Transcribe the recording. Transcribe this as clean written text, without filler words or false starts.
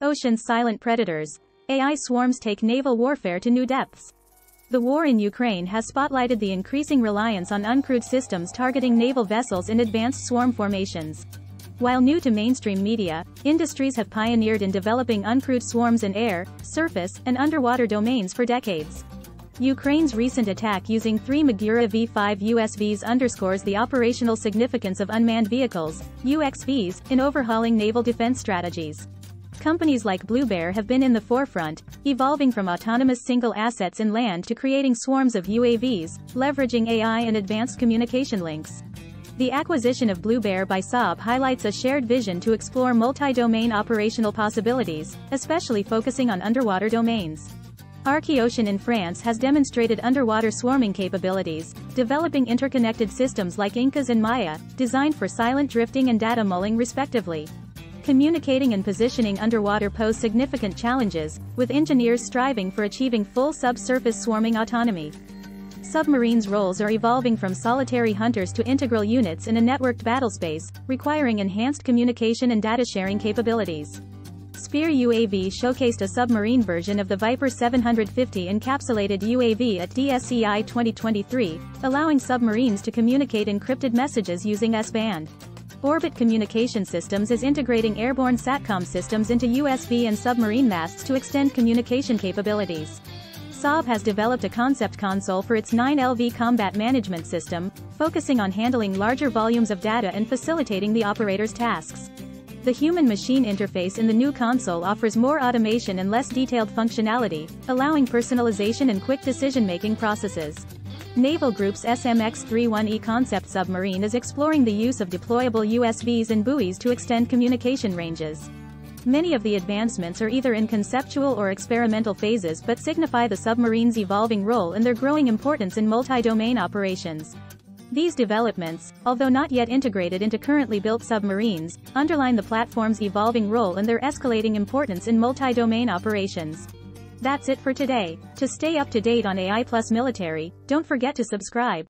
Ocean's silent predators. AI swarms take naval warfare to new depths. The war in Ukraine has spotlighted the increasing reliance on uncrewed systems targeting naval vessels in advanced swarm formations. While new to mainstream media, industries have pioneered in developing uncrewed swarms in air, surface, and underwater domains for decades. Ukraine's recent attack using 3 Magura V5 USVs underscores the operational significance of unmanned vehicles, UXVs, in overhauling naval defense strategies. Companies like Blue Bear have been in the forefront, evolving from autonomous single assets inland to creating swarms of UAVs, leveraging AI and advanced communication links. The acquisition of Blue Bear by Saab highlights a shared vision to explore multi-domain operational possibilities, especially focusing on underwater domains. Archeocean in France has demonstrated underwater swarming capabilities, developing interconnected systems like Incas and Maya, designed for silent drifting and data mulling respectively. Communicating and positioning underwater pose significant challenges, with engineers striving for achieving full subsurface swarming autonomy. Submarines' roles are evolving from solitary hunters to integral units in a networked battlespace, requiring enhanced communication and data sharing capabilities. Spear UAV showcased a submarine version of the Viper 750 encapsulated UAV at DSEI 2023, allowing submarines to communicate encrypted messages using S-band. Orbit Communication Systems is integrating airborne SATCOM systems into USV and submarine masts to extend communication capabilities. Saab has developed a concept console for its 9LV combat management system, focusing on handling larger volumes of data and facilitating the operator's tasks. The human-machine interface in the new console offers more automation and less detailed functionality, allowing personalization and quick decision-making processes. Naval Group's SMX-31E concept submarine is exploring the use of deployable USVs and buoys to extend communication ranges. Many of the advancements are either in conceptual or experimental phases but signify the submarine's evolving role and their growing importance in multi-domain operations. These developments, although not yet integrated into currently built submarines, underline the platform's evolving role and their escalating importance in multi-domain operations. That's it for today. To stay up to date on AI plus military, don't forget to subscribe.